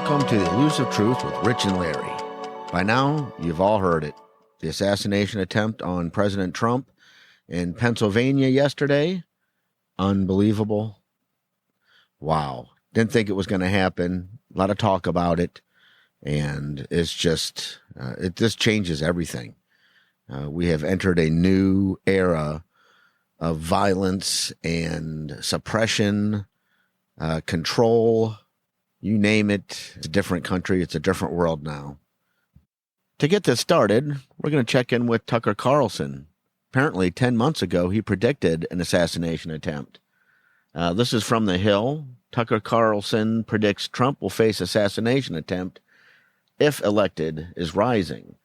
Welcome to the Elusive Truth with Rich and Larry. By now, you've all heard it. The assassination attempt on President Trump in Pennsylvania yesterday. Unbelievable. Wow. Didn't think it was going to happen. A lot of talk about it. And it's just, it just changes everything. We have entered a new era of violence and suppression, control. You name it. It's a different country. It's a different world now. To get this started, we're going to check in with Tucker Carlson. Apparently, 10 months ago, he predicted an assassination attempt. This is from The Hill. Tucker Carlson predicts Trump will face assassination attempt if elected is rising.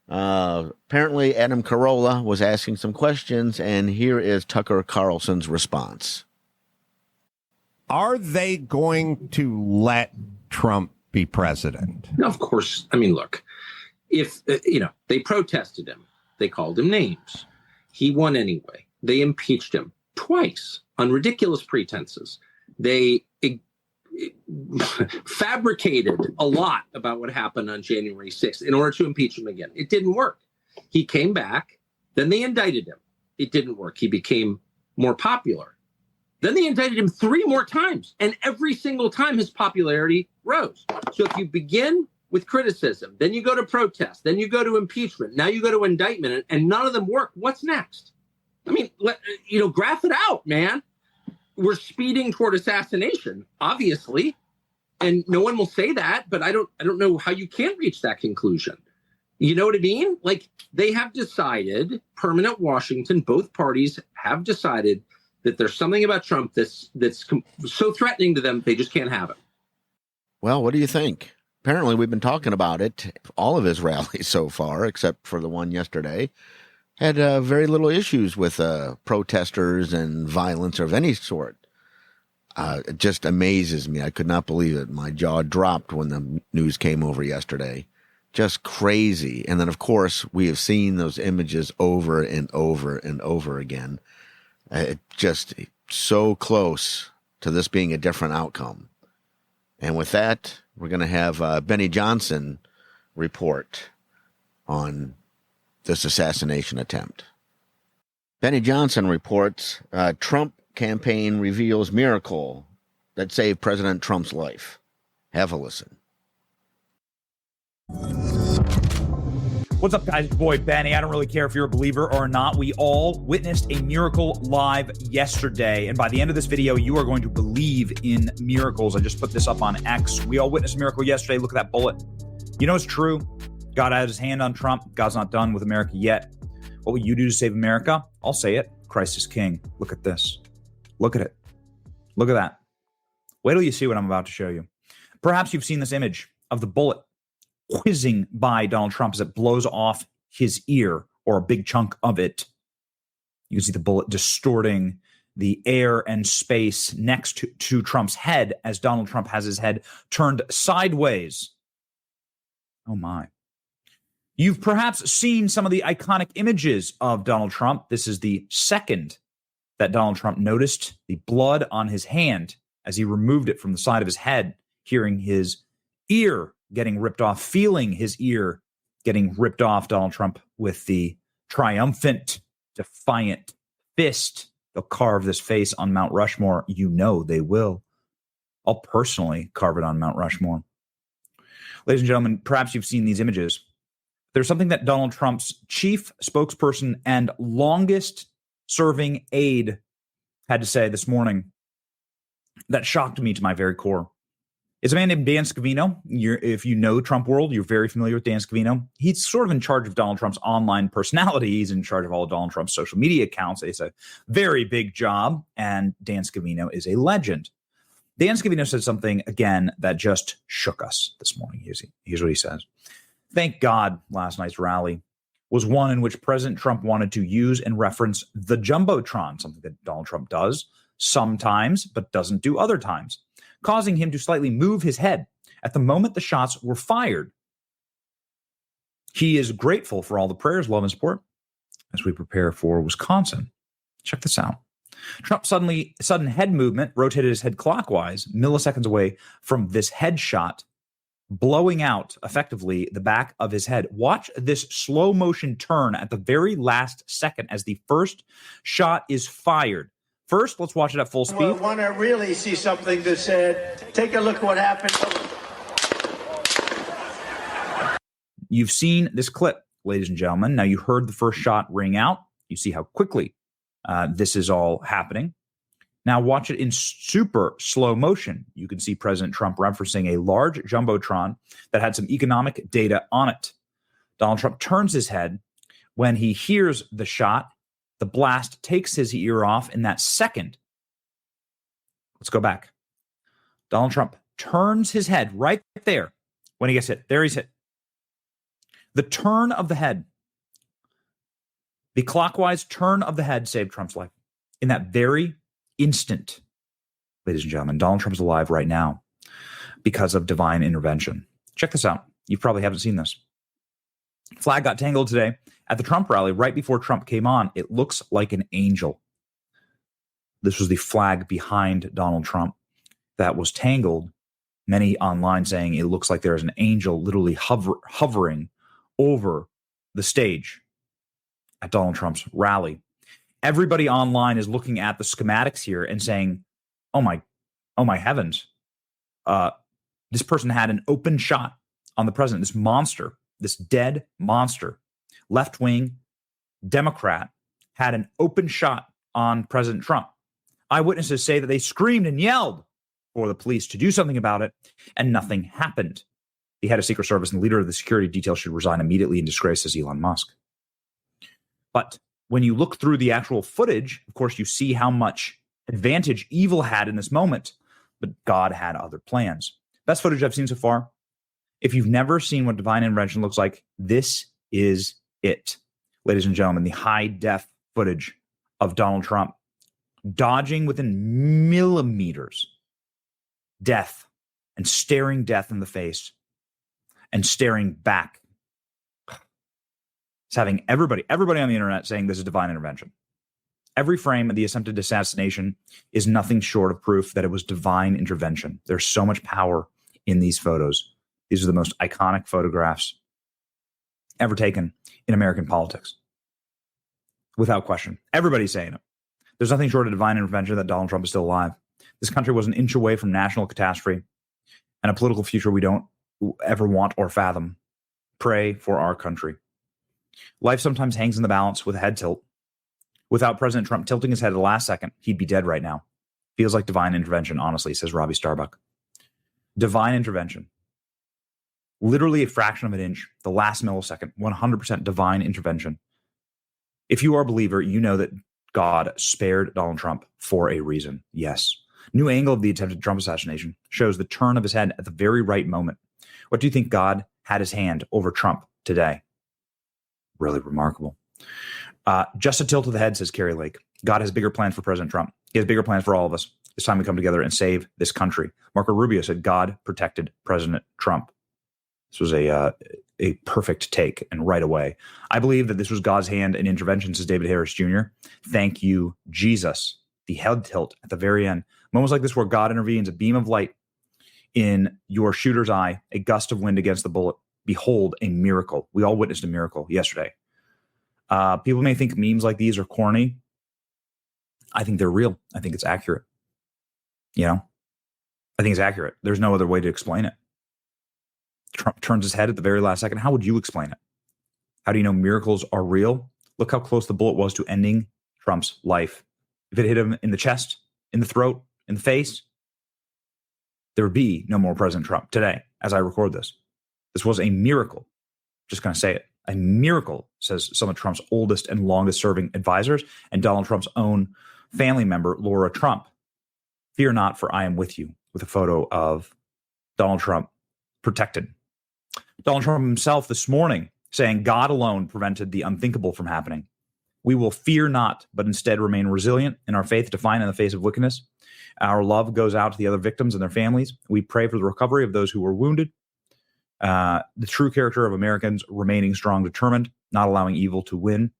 Apparently, Adam Carolla was asking some questions, and here is Tucker Carlson's response. Are they going to let Trump be president? No, of course. I mean, look, if, they protested him, they called him names. He won anyway. They impeached him twice on ridiculous pretenses. They fabricated a lot about what happened on January 6th in order to impeach him again. It didn't work. He came back. Then they indicted him. It didn't work. He became more popular. Then they indicted him 3 more times. And every single time his popularity rose. So if you begin with criticism, then you go to protest, then you go to impeachment, now you go to indictment, and none of them work, what's next? I mean, graph it out, man. We're speeding toward assassination, obviously, and no one will say that, but I don't know how you can reach that conclusion. You know what I mean? Like, they have decided, permanent Washington, both parties have decided that there's something about Trump that's so threatening to them, they just can't have it. Well, what do you think? Apparently, we've been talking about it. All of his rallies so far, except for the one yesterday, had very little issues with protesters and violence of any sort. It just amazes me. I could not believe it. My jaw dropped when the news came over yesterday. Just crazy. And then, of course, we have seen those images over and over and over again. Just so close to this being a different outcome. And with that, we're going to have Benny Johnson report on this assassination attempt. Benny Johnson reports, Trump campaign reveals miracle that saved President Trump's life. Have a listen. What's up, guys? Boy, Benny. I don't really care if you're a believer or not. We all witnessed a miracle live yesterday. And by the end of this video, you are going to believe in miracles. I just put this up on X. We all witnessed a miracle yesterday. Look at that bullet. You know it's true. God had his hand on Trump. God's not done with America yet. What will you do to save America? I'll say it. Christ is king. Look at this. Look at it. Look at that. Wait till you see what I'm about to show you. Perhaps you've seen this image of the bullet whizzing by Donald Trump as it blows off his ear, or a big chunk of it. You can see the bullet distorting the air and space next to Trump's head as Donald Trump has his head turned sideways. Oh my. You've perhaps seen some of the iconic images of Donald Trump. This is the second that Donald Trump noticed the blood on his hand as he removed it from the side of his head, hearing his ear getting ripped off, feeling his ear getting ripped off. Donald Trump with the triumphant, defiant fist. They'll carve this face on Mount Rushmore. You know they will. I'll personally carve it on Mount Rushmore. Ladies and gentlemen, perhaps you've seen these images. There's something that Donald Trump's chief spokesperson and longest serving aide had to say this morning that shocked me to my very core. It's a man named Dan Scavino. If you know Trump world, you're very familiar with Dan Scavino. He's sort of in charge of Donald Trump's online personality. He's in charge of all of Donald Trump's social media accounts. It's a very big job, and Dan Scavino is a legend. Dan Scavino said something, again, that just shook us this morning. Here's what he says. Thank God last night's rally was one in which President Trump wanted to use and reference the Jumbotron, something that Donald Trump does sometimes, but doesn't do other times, causing him to slightly move his head at the moment the shots were fired. He is grateful for all the prayers, love, and support as we prepare for Wisconsin. Check this out. Trump's sudden head movement rotated his head clockwise, milliseconds away from this headshot blowing out effectively the back of his head. Watch this slow motion turn at the very last second as the first shot is fired. First, let's watch it at full speed. Well, want to really see something that said, take a look what happened. You've seen this clip, ladies and gentlemen. Now you heard the first shot ring out. You see how quickly this is all happening. Now watch it in super slow motion. You can see President Trump referencing a large jumbotron that had some economic data on it. Donald Trump turns his head when he hears the shot. The blast takes his ear off in that second. Let's go back. Donald Trump turns his head right there when he gets hit. There he's hit. The turn of the head, the clockwise turn of the head saved Trump's life. In that very instant, ladies and gentlemen, Donald Trump's alive right now because of divine intervention. Check this out. You probably haven't seen this. Flag got tangled today at the Trump rally right before Trump came on. It looks like an angel. This was the flag behind Donald Trump that was tangled. Many online saying it looks like there's an angel literally hovering over the stage at Donald Trump's rally. Everybody online is looking at the schematics here and saying, oh my heavens. This person had an open shot on the president, this monster, this dead monster, left-wing Democrat, had an open shot on President Trump. Eyewitnesses say that they screamed and yelled for the police to do something about it, and nothing happened. The head of Secret Service and leader of the security detail should resign immediately in disgrace, says Elon Musk. But when you look through the actual footage, of course, you see how much advantage evil had in this moment, but God had other plans. Best footage I've seen so far. If you've never seen what divine intervention looks like, this is it. Ladies and gentlemen, the high-def footage of Donald Trump dodging within millimeters death and staring death in the face and staring back. It's having everybody on the internet saying this is divine intervention. Every frame of the attempted assassination is nothing short of proof that it was divine intervention. There's so much power in these photos. These are the most iconic photographs ever taken in American politics. Without question. Everybody's saying it. There's nothing short of divine intervention that Donald Trump is still alive. This country was an inch away from national catastrophe and a political future we don't ever want or fathom. Pray for our country. Life sometimes hangs in the balance with a head tilt. Without President Trump tilting his head at the last second, he'd be dead right now. Feels like divine intervention, honestly, says Robbie Starbuck. Divine intervention. Literally a fraction of an inch, the last millisecond, 100% divine intervention. If you are a believer, you know that God spared Donald Trump for a reason. Yes. New angle of the attempted Trump assassination shows the turn of his head at the very right moment. What do you think God had his hand over Trump today? Really remarkable. Just a tilt of the head, says Carrie Lake. God has bigger plans for President Trump. He has bigger plans for all of us. It's time we come together and save this country. Marco Rubio said God protected President Trump. This was a perfect take, and right away. I believe that this was God's hand and intervention, says David Harris Jr. Thank you, Jesus. The head tilt at the very end. Moments like this where God intervenes, a beam of light in your shooter's eye, a gust of wind against the bullet. Behold, a miracle. We all witnessed a miracle yesterday. People may think memes like these are corny. I think they're real. I think it's accurate. You know, I think it's accurate. There's no other way to explain it. Trump turns his head at the very last second. How would you explain it? How do you know miracles are real? Look how close the bullet was to ending Trump's life. If it hit him in the chest, in the throat, in the face, there would be no more President Trump today as I record this. This was a miracle. Just going to say it. A miracle, says some of Trump's oldest and longest serving advisors and Donald Trump's own family member, Laura Trump. Fear not, for I am with you, with a photo of Donald Trump protected. Donald Trump himself this morning saying God alone prevented the unthinkable from happening. We will fear not, but instead remain resilient in our faith, defiant in the face of wickedness. Our love goes out to the other victims and their families. We pray for the recovery of those who were wounded. The true character of Americans remaining strong, determined, not allowing evil to win.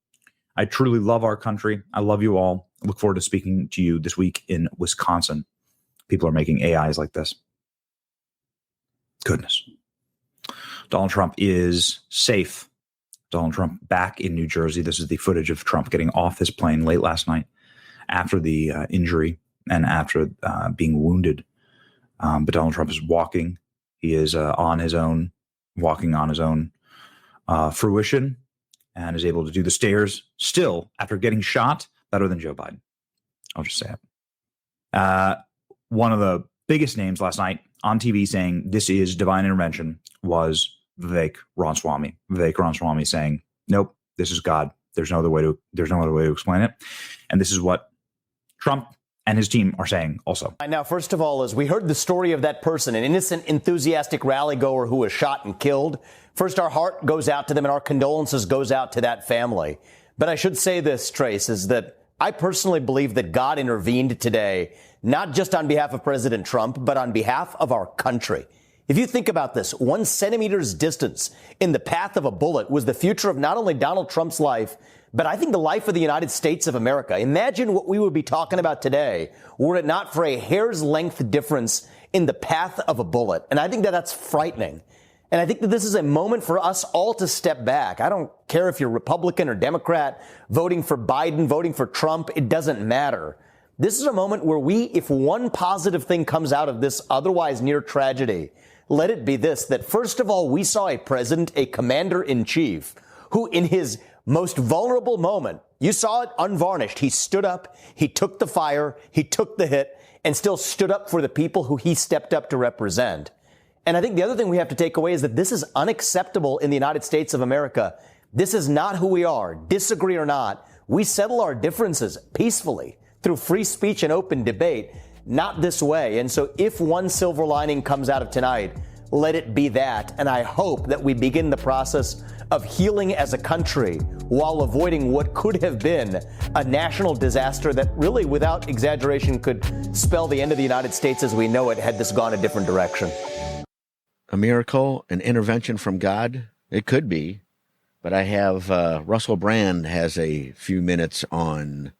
I truly love our country. I love you all. I look forward to speaking to you this week in Wisconsin. People are making AIs like this. Goodness. Donald Trump is safe. Donald Trump back in New Jersey. This is the footage of Trump getting off his plane late last night after the injury and after being wounded. But Donald Trump is walking. He is on his own, walking on his own fruition, and is able to do the stairs still after getting shot better than Joe Biden. I'll just say it. One of the biggest names last night on TV saying this is divine intervention was Vivek Ramaswamy. Vivek Ramaswamy saying, nope, this is God. There's no other way to explain it. And this is what Trump and his team are saying also. Now, first of all, as we heard the story of that person, an innocent, enthusiastic rally goer who was shot and killed, first, our heart goes out to them and our condolences goes out to that family. But I should say this, Trace, is that I personally believe that God intervened today, not just on behalf of President Trump, but on behalf of our country. If you think about this, 1 centimeter's distance in the path of a bullet was the future of not only Donald Trump's life, but I think the life of the United States of America. Imagine what we would be talking about today were it not for a hair's length difference in the path of a bullet. And I think that that's frightening. And I think that this is a moment for us all to step back. I don't care if you're Republican or Democrat, voting for Biden, voting for Trump, it doesn't matter. This is a moment where if one positive thing comes out of this otherwise near tragedy, let it be this, that first of all, we saw a president, a commander-in-chief, who in his most vulnerable moment, you saw it unvarnished. He stood up, he took the fire, he took the hit, and still stood up for the people who he stepped up to represent. And I think the other thing we have to take away is that this is unacceptable in the United States of America. This is not who we are. Disagree or not, we settle our differences peacefully through free speech and open debate, not this way. And so if one silver lining comes out of tonight, let it be that. And I hope that we begin the process of healing as a country while avoiding what could have been a national disaster that really, without exaggeration, could spell the end of the United States as we know it had this gone a different direction. A miracle, an intervention from God? It could be. But I have Russell Brand has a few minutes on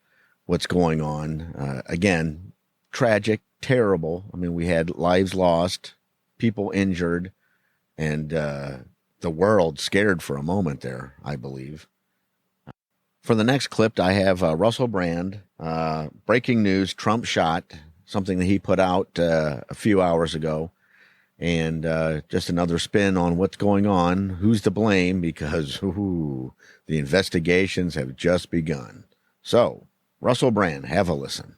what's going on. Again, tragic, terrible. I mean, we had lives lost, people injured, and the world scared for a moment there, I believe. For the next clip, I have Russell Brand. Breaking news, Trump shot, something that he put out a few hours ago. And just another spin on what's going on, who's to blame, because the investigations have just begun. So, Russell Brand, have a listen.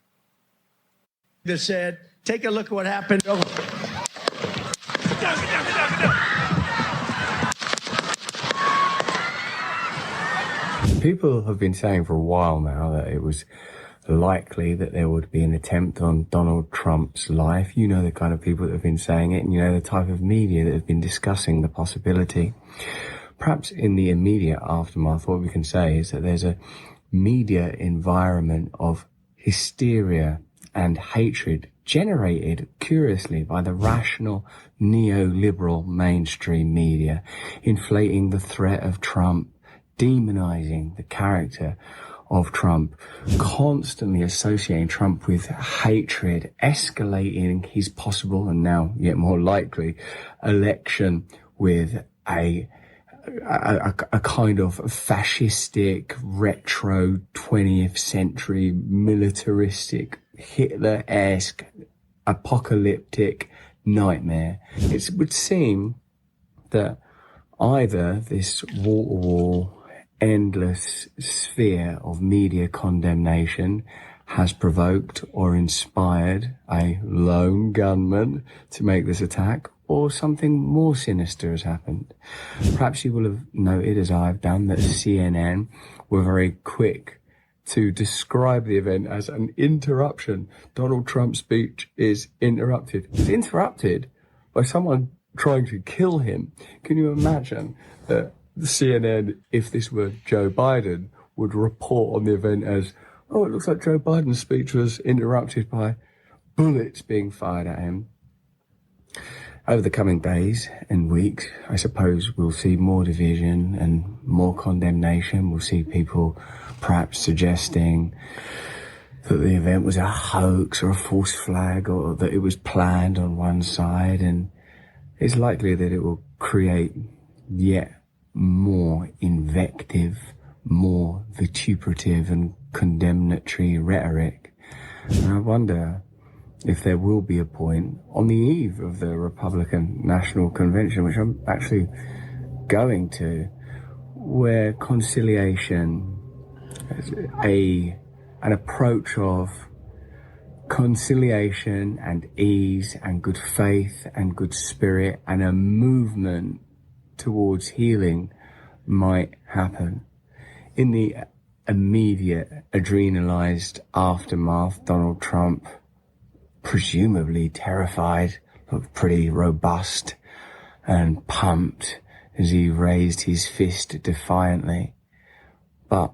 Just said, take a look at what happened. People have been saying for a while now that it was likely that there would be an attempt on Donald Trump's life. You know the kind of people that have been saying it, and you know the type of media that have been discussing the possibility. Perhaps in the immediate aftermath, what we can say is that there's a media environment of hysteria and hatred generated, curiously, by the rational neoliberal mainstream media, inflating the threat of Trump, demonizing the character of Trump, constantly associating Trump with hatred, escalating his possible and now yet more likely election with a kind of fascistic, retro 20th century, militaristic, Hitler-esque, apocalyptic nightmare. It would seem that either this wall-to-wall, endless sphere of media condemnation has provoked or inspired a lone gunman to make this attack, or something more sinister has happened. Perhaps you will have noted, as I've done, that CNN were very quick to describe the event as an interruption. Donald Trump's speech is interrupted. It's interrupted by someone trying to kill him. Can you imagine that the CNN, if this were Joe Biden, would report on the event as, oh, it looks like Joe Biden's speech was interrupted by bullets being fired at him. Over the coming days and weeks, I suppose we'll see more division and more condemnation. We'll see people perhaps suggesting that the event was a hoax or a false flag, or that it was planned on one side, and it's likely that it will create yet more invective, more vituperative and condemnatory rhetoric. And I wonder if there will be a point on the eve of the Republican National Convention, which I'm actually going to, where conciliation, an approach of conciliation and ease and good faith and good spirit and a movement towards healing might happen. In the immediate adrenalized aftermath, Donald Trump, presumably terrified, looked pretty robust and pumped as he raised his fist defiantly. But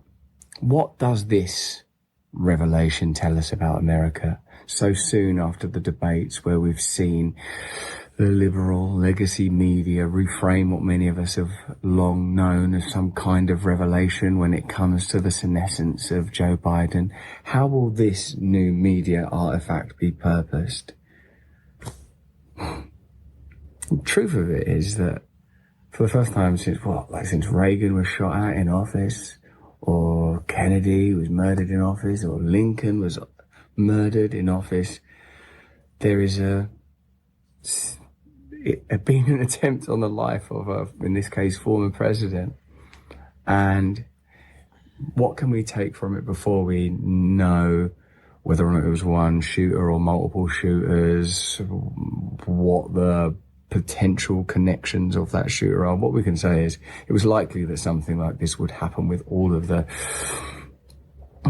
what does this revelation tell us about America so soon after the debates where we've seen the liberal legacy media reframe what many of us have long known as some kind of revelation when it comes to the senescence of Joe Biden? How will this new media artifact be purposed? The truth of it is that for the first time since Reagan was shot at in office, or Kennedy was murdered in office, or Lincoln was murdered in office, there is been an attempt on the life of in this case, former president. And what can we take from it before we know whether or not it was one shooter or multiple shooters, what the potential connections of that shooter are? What we can say is it was likely that something like this would happen with all of the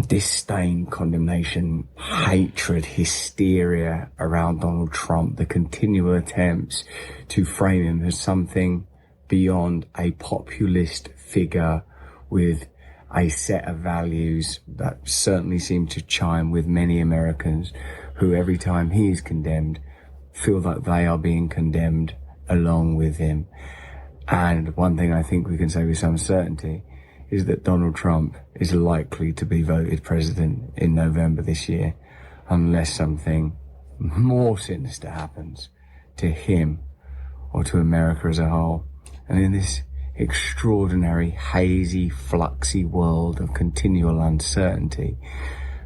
disdain, condemnation, hatred, hysteria around Donald Trump, the continual attempts to frame him as something beyond a populist figure with a set of values that certainly seem to chime with many Americans who, every time he is condemned, feel that they are being condemned along with him. And one thing I think we can say with some certainty is that Donald Trump is likely to be voted president in November this year, unless something more sinister happens to him or to America as a whole. And in this extraordinary, hazy, fluxy world of continual uncertainty,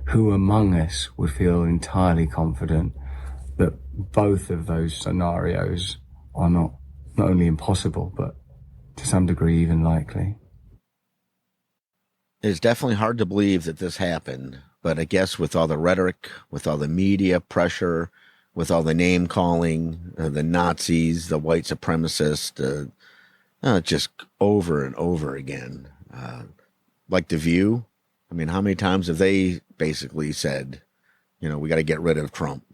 who among us would feel entirely confident that both of those scenarios are not only impossible, but to some degree even likely? It's definitely hard to believe that this happened, but I guess with all the rhetoric, with all the media pressure, with all the name calling, the Nazis, the white supremacists, just over and over again. Like The View, I mean, how many times have they basically said, we got to get rid of Trump?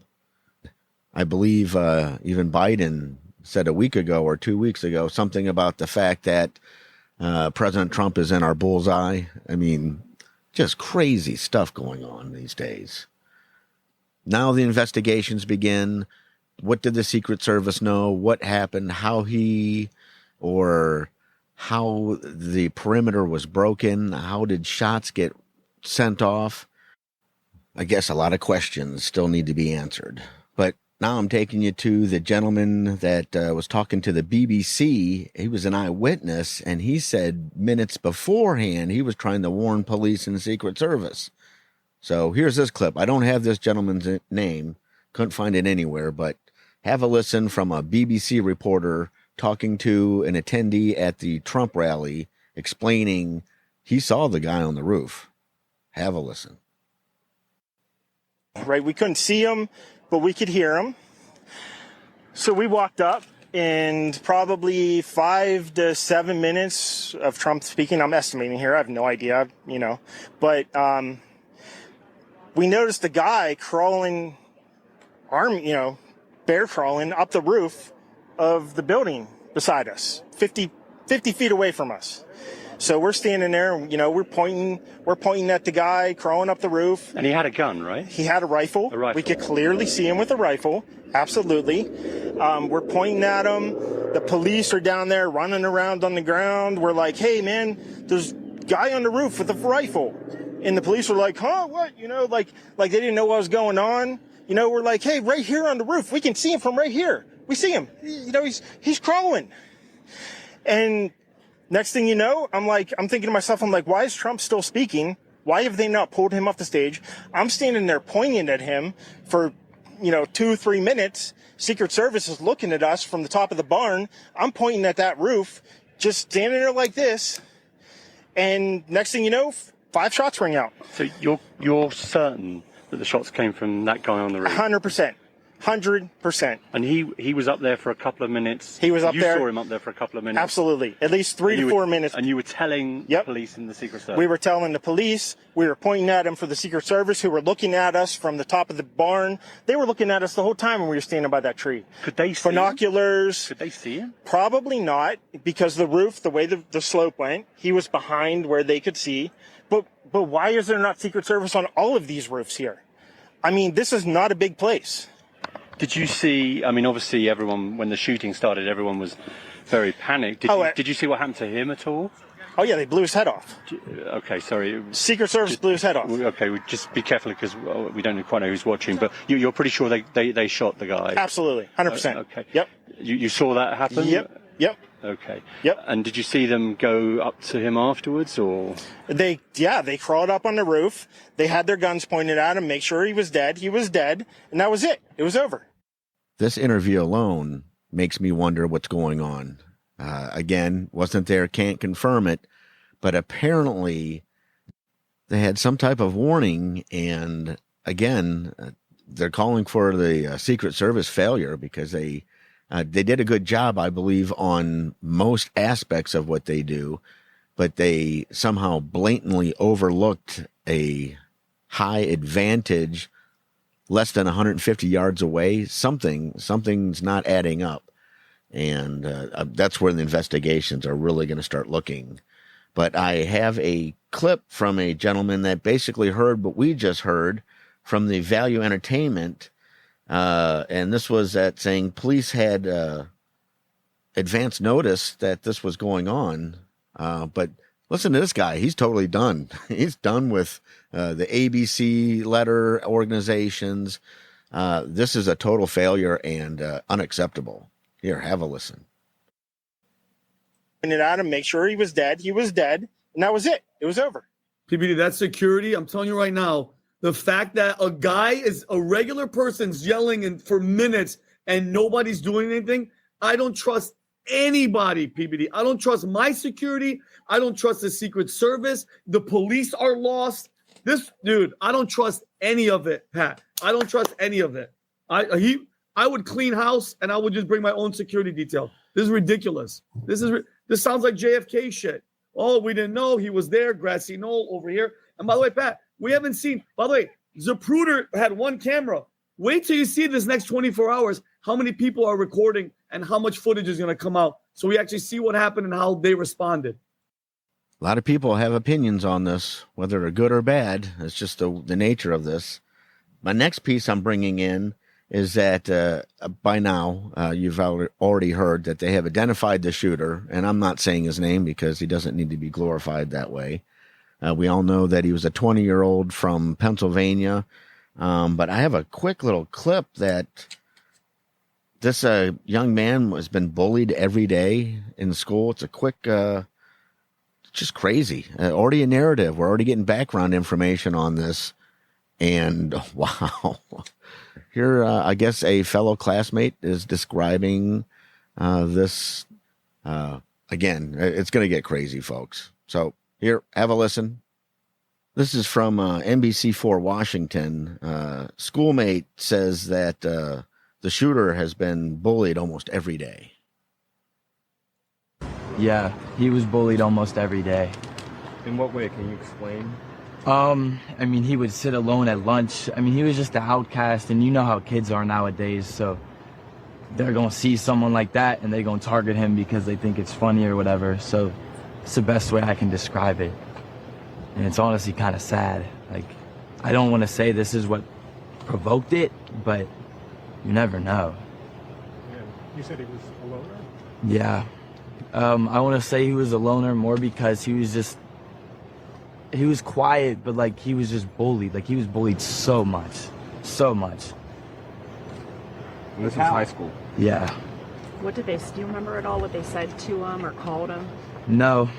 I believe even Biden said a week ago or 2 weeks ago something about the fact that President Trump is in our bullseye. I mean, just crazy stuff going on these days. Now the investigations begin. What did the Secret Service know? What happened? How the perimeter was broken? How did shots get sent off? I guess a lot of questions still need to be answered. But now I'm taking you to the gentleman that was talking to the BBC. He was an eyewitness, and he said minutes beforehand he was trying to warn police and Secret Service. So here's this clip. I don't have this gentleman's name. Couldn't find it anywhere, but have a listen from a BBC reporter talking to an attendee at the Trump rally, explaining he saw the guy on the roof. Have a listen. Right, we couldn't see him, but we could hear him. So we walked up, and probably 5 to 7 minutes of Trump speaking. I'm estimating here. I have no idea, But we noticed the guy crawling, bear crawling up the roof of the building beside us, 50 feet away from us. So we're standing there, we're pointing at the guy crawling up the roof. And he had a gun, right? He had a rifle. We could clearly see him with a rifle. Absolutely. We're pointing at him. The police are down there running around on the ground. We're like, hey, man, there's a guy on the roof with a rifle. And the police were like, huh, what? Like they didn't know what was going on. We're like, hey, right here on the roof. We can see him from right here. We see him. He's crawling. And next thing you know, I'm thinking to myself, why is Trump still speaking? Why have they not pulled him off the stage? I'm standing there pointing at him for, 2-3 minutes. Secret Service is looking at us from the top of the barn. I'm pointing at that roof, just standing there like this. And next thing you know, 5 shots ring out. So you're certain that the shots came from that guy on the roof? 100%. 100%. And he was up there for a couple of minutes. He was up there. You saw him up there for a couple of minutes. Absolutely. At least 3 to 4 minutes. And you were telling the police and the Secret Service? We were telling the police. We were pointing at him for the Secret Service, who were looking at us from the top of the barn. They were looking at us the whole time when we were standing by that tree. Could they see binoculars? Could they see him? Probably not, because the roof, the way the slope went, he was behind where they could see. But why is there not Secret Service on all of these roofs here? I mean, this is not a big place. Did you see, obviously everyone, when the shooting started, everyone was very panicked. Did you see what happened to him at all? Oh, yeah, they blew his head off. Okay, sorry. Secret Service blew his head off. Okay, just be careful because we don't quite know who's watching, but you're pretty sure they shot the guy? Absolutely, 100%. Okay. Yep. You saw that happen? Yep. Okay. Yep. And did you see them go up to him afterwards, or? They crawled up on the roof. They had their guns pointed at him, make sure he was dead. He was dead, and that was it. It was over. This interview alone makes me wonder what's going on. Again, wasn't there, can't confirm it, but apparently they had some type of warning, and again, they're calling for the Secret Service failure because they did a good job, I believe, on most aspects of what they do, but they somehow blatantly overlooked a high advantage less than 150 yards away. Something's not adding up. And that's where the investigations are really going to start looking. But I have a clip from a gentleman that basically heard what we just heard from the Value Entertainment. And this was that saying police had advance notice that this was going on. But listen to this guy. He's totally done. He's done with the ABC letter organizations. This is a total failure and unacceptable. Here, have a listen. Pointed at him, make sure he was dead. He was dead, and that was it. It was over. PBD, that's security. I'm telling you right now, the fact that a regular person's yelling for minutes and nobody's doing anything, I don't trust anybody, PBD. I don't trust my security. I don't trust the Secret Service. The police are lost. I don't trust any of it, Pat. I don't trust any of it. I would clean house and I would just bring my own security detail. This is ridiculous. This sounds like JFK shit. Oh, we didn't know he was there, grassy knoll over here. And by the way, Pat, we haven't seen, by the way, Zapruder had one camera. Wait till you see this next 24 hours, how many people are recording and how much footage is going to come out. So we actually see what happened and how they responded. A lot of people have opinions on this, whether they're good or bad. It's just the nature of this. My next piece I'm bringing in is that by now you've already heard that they have identified the shooter, and I'm not saying his name because he doesn't need to be glorified that way. We all know that he was a 20-year-old from Pennsylvania, but I have a quick little clip that this young man has been bullied every day in school. It's a quick, just crazy. Already a narrative. We're already getting background information on this, and wow. Here, I guess a fellow classmate is describing this. Again, it's going to get crazy, folks. So here, have a listen. This is from NBC4 Washington. Schoolmate says that the shooter has been bullied almost every day. Yeah, he was bullied almost every day. In what way? Can you explain? He would sit alone at lunch. He was just an outcast, and you know how kids are nowadays, so they're gonna see someone like that and they're gonna target him because they think it's funny or whatever. So it's the best way I can describe it. And it's honestly kind of sad. Like, I don't want to say this is what provoked it, but you never know. Yeah. You said he was a loner? Yeah. I want to say he was a loner more because he was quiet, but like he was just bullied. Like he was bullied so much. This was high school? Yeah. What did they, do you remember at all what they said to him or called him? No.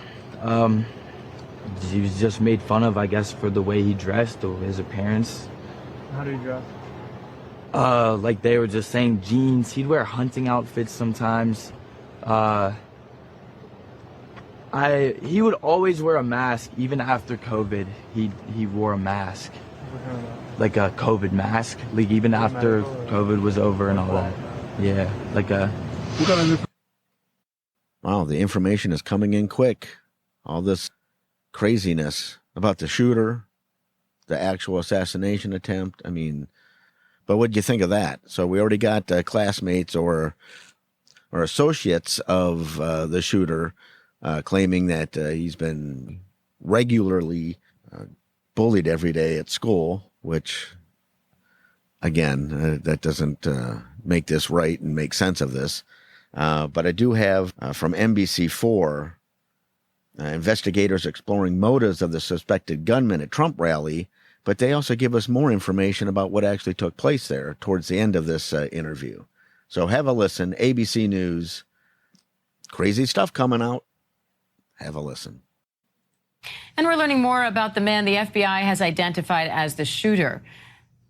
He was just made fun of, I guess, for the way he dressed or his appearance. How did he dress? Like they were just saying jeans. He'd wear hunting outfits sometimes. He would always wear a mask, even after COVID. He wore a mask, like a COVID mask, like even after COVID was over and all that. Yeah, like a. Wow, the information is coming in quick. All this craziness about the shooter, the actual assassination attempt. I mean, but what do you think of that? So we already got classmates or associates of the shooter claiming that he's been regularly bullied every day at school, which, again, that doesn't make this right and make sense of this. But I do have from NBC4, investigators exploring motives of the suspected gunman at Trump rally, but they also give us more information about what actually took place there towards the end of this interview. So have a listen. ABC News. Crazy stuff coming out. Have a listen. And we're learning more about the man the FBI has identified as the shooter.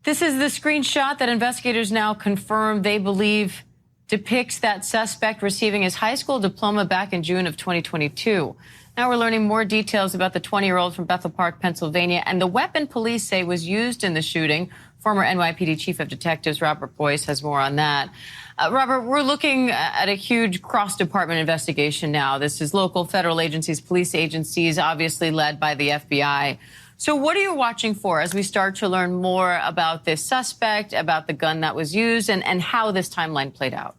This is the screenshot that investigators now confirm they believe depicts that suspect receiving his high school diploma back in June of 2022. Now we're learning more details about the 20-year-old from Bethel Park, Pennsylvania, and the weapon police say was used in the shooting. Former NYPD Chief of Detectives Robert Boyce has more on that. Robert, we're looking at a huge cross-department investigation now. This is local federal agencies, police agencies, obviously led by the FBI. So what are you watching for as we start to learn more about this suspect, about the gun that was used, and how this timeline played out?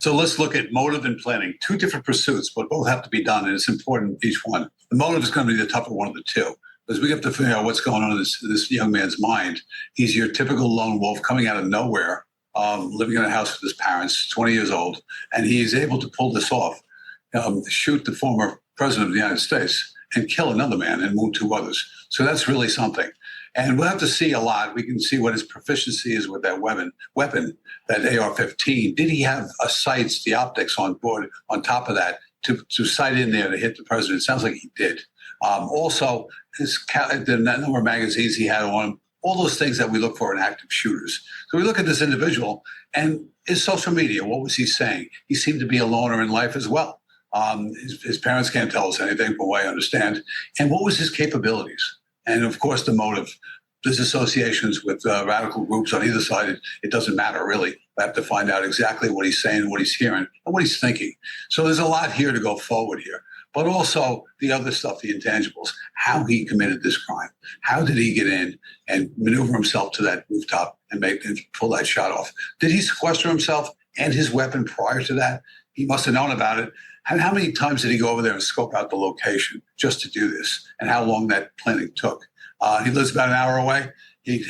So let's look at motive and planning. Two different pursuits, but both have to be done, and it's important, each one. The motive is going to be the tougher one of the two, because we have to figure out what's going on in this young man's mind. He's your typical lone wolf coming out of nowhere, living in a house with his parents, 20 years old, and he's able to pull this off, shoot the former president of the United States and kill another man and wound two others. So that's really something. And we'll have to see a lot. We can see what his proficiency is with that weapon, that AR-15. Did he have sights, the optics on board, on top of that, to sight in there to hit the president? It sounds like he did. Also, the number of magazines he had on him, all those things that we look for in active shooters. So we look at this individual and his social media, what was he saying? He seemed to be a loner in life as well. His parents can't tell us anything from what I understand. And what was his capabilities? And of course, the motive. There's associations with radical groups on either side. It doesn't matter, really. We have to find out exactly what he's saying, what he's hearing, and what he's thinking. So there's a lot here to go forward here. But also the other stuff, the intangibles, how he committed this crime. How did he get in and maneuver himself to that rooftop and pull that shot off? Did he sequester himself and his weapon prior to that? He must have known about it. And how many times did he go over there and scope out the location just to do this, and how long that planning took? He lives about an hour away.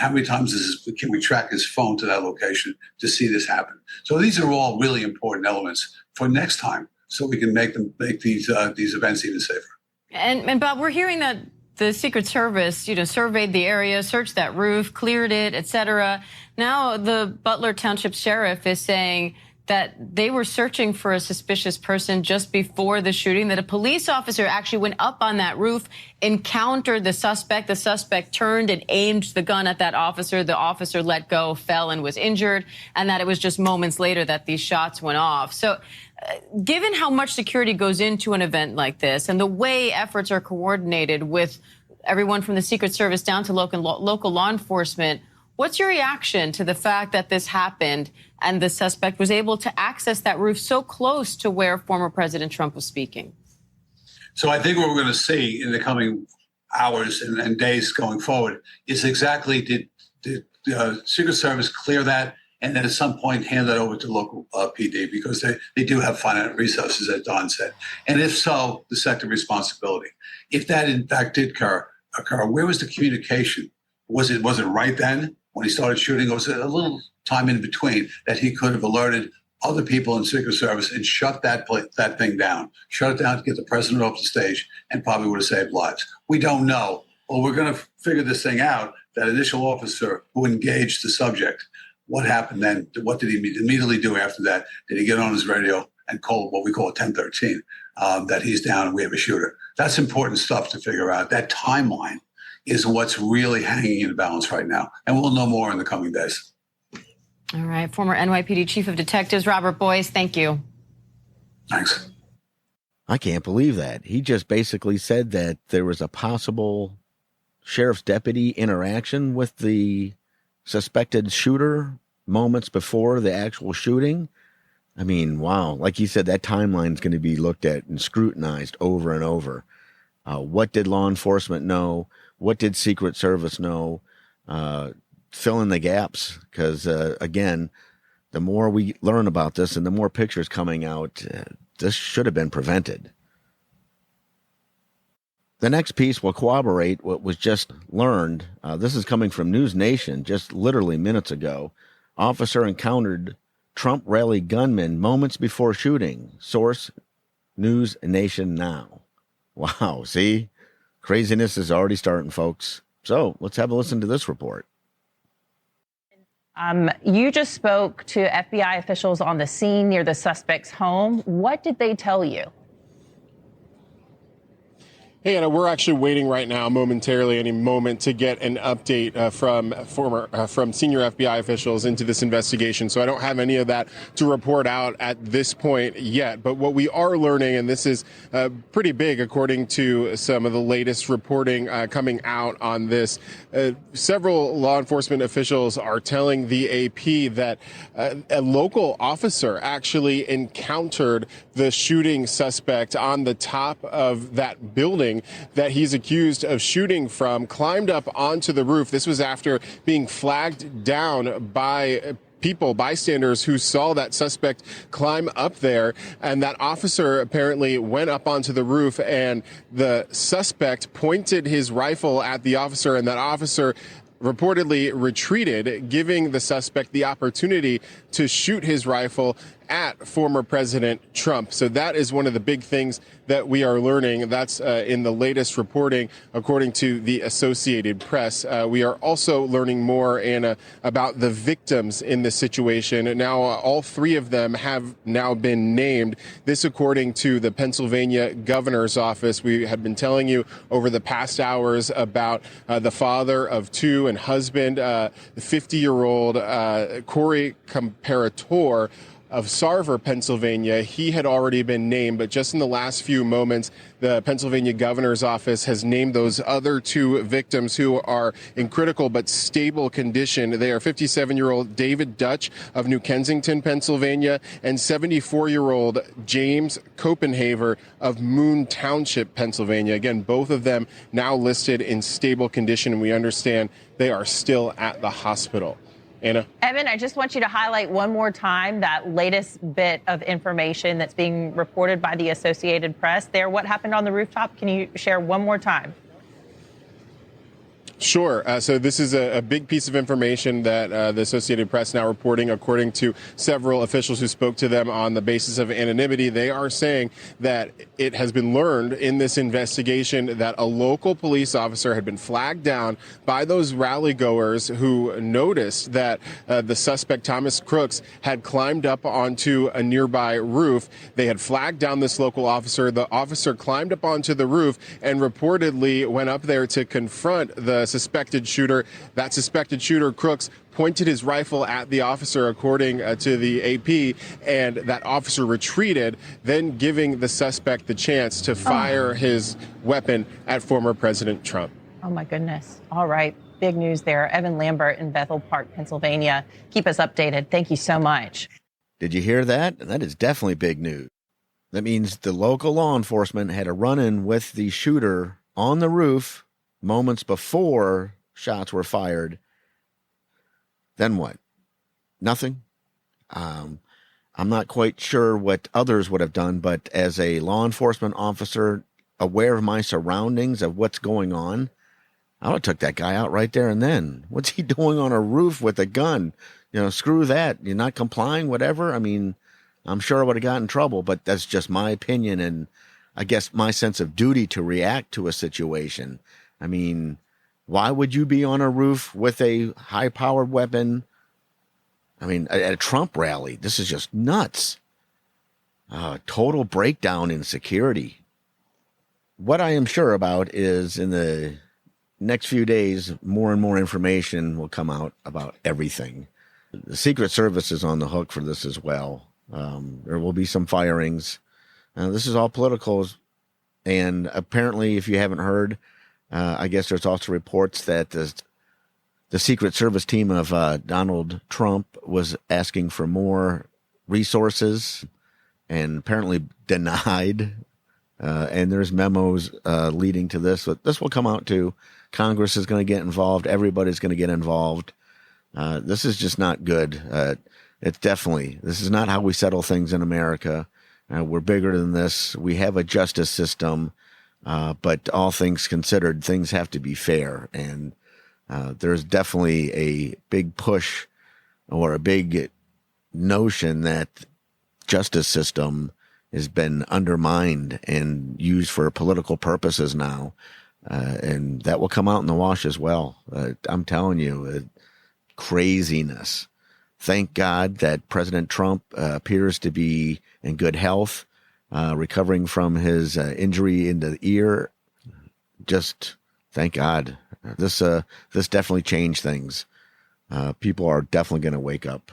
How many times can we track his phone to that location to see this happen? So these are all really important elements for next time, so we can make these events even safer. And Bob, we're hearing that the Secret Service, surveyed the area, searched that roof, cleared it, et cetera. Now the Butler Township Sheriff is saying that they were searching for a suspicious person just before the shooting, that a police officer actually went up on that roof, encountered the suspect. The suspect turned and aimed the gun at that officer. The officer let go, fell, and was injured, and that it was just moments later that these shots went off. So given how much security goes into an event like this and the way efforts are coordinated with everyone from the Secret Service down to local law enforcement, what's your reaction to the fact that this happened and the suspect was able to access that roof so close to where former President Trump was speaking? So I think what we're going to see in the coming hours and days going forward is exactly did the Secret Service clear that and then at some point hand that over to local PD, because they do have finite resources, as Don said. And if so, the sector responsibility. If that in fact did occur, where was the communication? Was it right then when he started shooting, or was it a little time in between that he could have alerted other people in Secret Service and shut that thing down, shut it down to get the president off the stage, and probably would have saved lives? We don't know. Well, we're going to figure this thing out. That initial officer who engaged the subject, What happened then? What did he immediately do after that? Did he get on his radio and call what we call a 1013, that he's down and we have a shooter? That's important stuff to figure out. That timeline is what's really hanging in the balance right now. And we'll know more in the coming days. All right. Former NYPD Chief of Detectives Robert Boyce, thank you. Thanks. I can't believe that. He just basically said that there was a possible sheriff's deputy interaction with the suspected shooter moments before the actual shooting. I mean, wow. Like you said, that timeline is going to be looked at and scrutinized over and over. What did law enforcement know? What did Secret Service know? Fill in the gaps, because, again, the more we learn about this and the more pictures coming out, this should have been prevented. The next piece will corroborate what was just learned. This is coming from News Nation just literally minutes ago. Officer encountered Trump rally gunman moments before shooting. Source, News Nation Now. Wow, see? Craziness is already starting, folks. So let's have a listen to this report. You just spoke to FBI officials on the scene near the suspect's home. What did they tell you? Hey, Anna, we're actually waiting right now, momentarily, any moment, to get an update from senior FBI officials into this investigation. So I don't have any of that to report out at this point yet. But what we are learning, and this is pretty big according to some of the latest reporting coming out on this, several law enforcement officials are telling the AP that a local officer actually encountered the shooting suspect on the top of that building that he's accused of shooting from, climbed up onto the roof. This was after being flagged down by bystanders who saw that suspect climb up there. And that officer apparently went up onto the roof, and the suspect pointed his rifle at the officer, and that officer reportedly retreated, giving the suspect the opportunity to shoot his rifle at former President Trump. So that is one of the big things that we are learning. That's in the latest reporting, according to the Associated Press. We are also learning more, Anna, about the victims in this situation. Now, all three of them have now been named. This, according to the Pennsylvania governor's office. We had been telling you over the past hours about the father of two and husband, the 50-year-old Corey Comparator of Sarver, Pennsylvania. He had already been named, but just in the last few moments, the Pennsylvania governor's office has named those other two victims who are in critical but stable condition. They are 57-year-old David Dutch of New Kensington, Pennsylvania, and 74-year-old James Copenhaver of Moon Township, Pennsylvania. Again, both of them now listed in stable condition, and we understand they are still at the hospital. Anna? Evan, I just want you to highlight one more time that latest bit of information that's being reported by the Associated Press there. What happened on the rooftop? Can you share one more time? Sure. So this is a big piece of information that the Associated Press now reporting, according to several officials who spoke to them on the basis of anonymity. They are saying that it has been learned in this investigation that a local police officer had been flagged down by those rally goers who noticed that the suspect, Thomas Crooks, had climbed up onto a nearby roof. They had flagged down this local officer. The officer climbed up onto the roof and reportedly went up there to confront the suspected shooter. That suspected shooter, Crooks, pointed his rifle at the officer, according to the AP, and that officer retreated, then giving the suspect the chance to fire his weapon at former President Trump. Oh, my goodness. All right. Big news there. Evan Lambert in Bethel Park, Pennsylvania. Keep us updated. Thank you so much. Did you hear that? That is definitely big news. That means the local law enforcement had a run-in with the shooter on the roof moments before shots were fired. Then what? Nothing? I'm not quite sure what others would have done, but as a law enforcement officer, aware of my surroundings, of what's going on, I would have took that guy out right there and then. What's he doing on a roof with a gun? You know, screw that. You're not complying, whatever. I mean, I'm sure I would have gotten in trouble, but that's just my opinion and I guess my sense of duty to react to a situation. I mean, why would you be on a roof with a high-powered weapon I mean, at a Trump rally, this is just nuts. Total breakdown in security. What I am sure about is in the next few days, more and more information will come out about everything. The Secret Service is on the hook for this as well. There will be some firings. This is all political. And apparently, if you haven't heard, I guess there's also reports that the Secret Service team of Donald Trump was asking for more resources and apparently denied. And there's memos leading to this. But this will come out too. Congress is going to get involved. Everybody's going to get involved. This is just not good. This is not how we settle things in America. We're bigger than this. We have a justice system. But all things considered, things have to be fair. And there's definitely a big push or a big notion that justice system has been undermined and used for political purposes now. And that will come out in the wash as well. I'm telling you, craziness. Thank God that President Trump appears to be in good health, recovering from his injury in the ear. Just thank God. This definitely changed things. People are definitely going to wake up.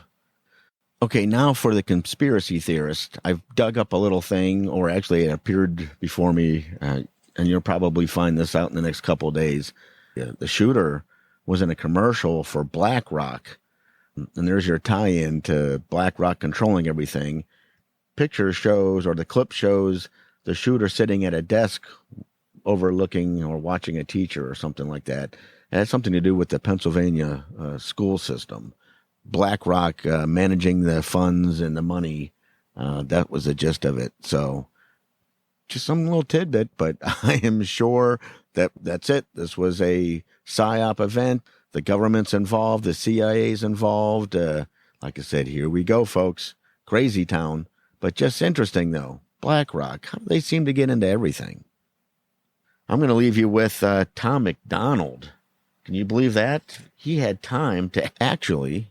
Okay, now for the conspiracy theorist. I've dug up a little thing, or actually it appeared before me, and you'll probably find this out in the next couple of days. The shooter was in a commercial for BlackRock, and there's your tie-in to BlackRock controlling everything. Picture shows, or the clip shows, the shooter sitting at a desk overlooking or watching a teacher or something like that. It had something to do with the Pennsylvania school system. BlackRock managing the funds and the money. That was the gist of it. So just some little tidbit, but I am sure that that's it. This was a PSYOP event. The government's involved. The CIA's involved. Like I said, here we go, folks. Crazy town. But just interesting, though. BlackRock, how do they seem to get into everything? I'm going to leave you with Tom McDonald. Can you believe that? He had time to actually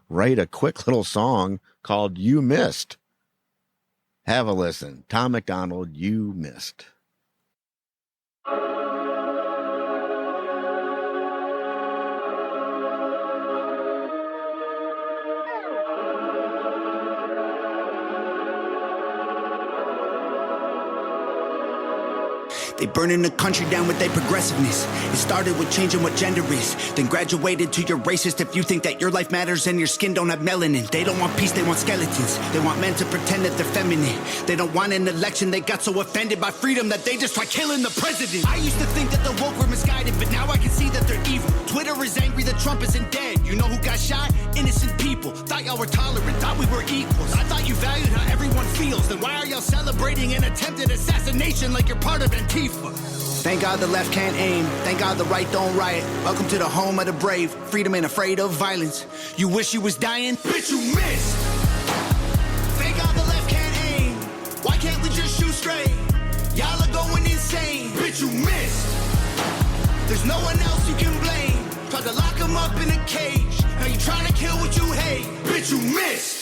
write a quick little song called You Missed. Have a listen. Tom McDonald, You Missed. They burning the country down with their progressiveness. It started with changing what gender is, then graduated to you're racist if you think that your life matters and your skin don't have melanin. They don't want peace, they want skeletons. They want men to pretend that they're feminine. They don't want an election, they got so offended by freedom that they just try killing the president. I used to think that the woke were misguided, but now I can see that they're evil. Twitter is angry that Trump isn't dead. You know who got shot? Innocent people. Thought y'all were tolerant, thought we were equals. I thought you valued how everyone feels. Then why are y'all celebrating an attempted assassination like you're part of Antifa? Thank God the left can't aim. Thank God the right don't riot. Welcome to the home of the brave. Freedom ain't afraid of violence. You wish you was dying? Bitch, you missed. Thank God the left can't aim. Why can't we just shoot straight? Y'all are going insane. Bitch, you missed. There's no one else you can blame. Tried to lock him up in a cage. Now you trying to kill what you hate. Bitch, you missed.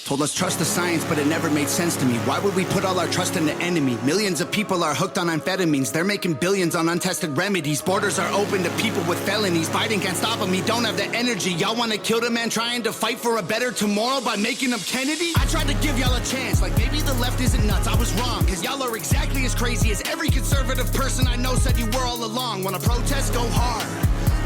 Told us trust the science, but it never made sense to me. Why would we put all our trust in the enemy? Millions of people are hooked on amphetamines. They're making billions on untested remedies. Borders are open to people with felonies. Biden can't stop them, he don't have the energy. Y'all want to kill the man trying to fight for a better tomorrow by making him Kennedy? I tried to give y'all a chance, like maybe the left isn't nuts. I was wrong, cause y'all are exactly as crazy as every conservative person I know said you were all along. Wanna protest, go hard.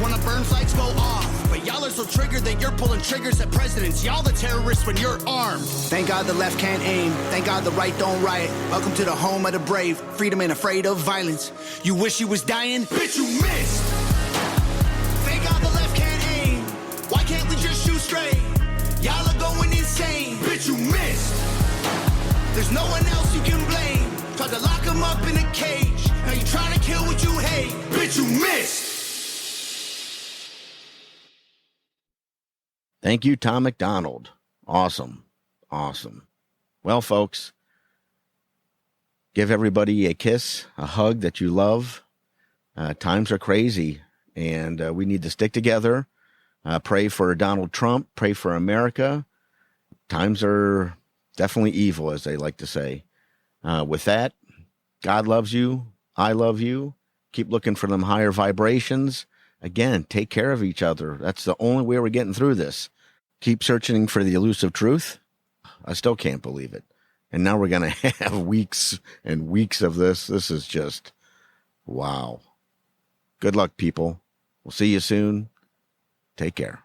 Wanna burn flags, go off. But y'all are so triggered that you're pulling triggers at presidents. Y'all the terrorists when you're armed. Thank God the left can't aim. Thank God the right don't riot. Welcome to the home of the brave. Freedom ain't afraid of violence. You wish you was dying? Bitch, you missed. Thank God the left can't aim. Why can't we just shoot straight? Y'all are going insane. Bitch, you missed. There's no one else you can blame. Tried to lock him up in a cage. Now you trying to kill what you hate. Bitch, you missed. Thank you, Tom McDonald. Awesome. Awesome. Well, folks, give everybody a kiss, a hug that you love. Times are crazy, and we need to stick together. Pray for Donald Trump. Pray for America. Times are definitely evil, as they like to say. With that, God loves you. I love you. Keep looking for them higher vibrations. Again, take care of each other. That's the only way we're getting through this. Keep searching for the elusive truth. I still can't believe it. And now we're going to have weeks and weeks of this. This is just, wow. Good luck, people. We'll see you soon. Take care.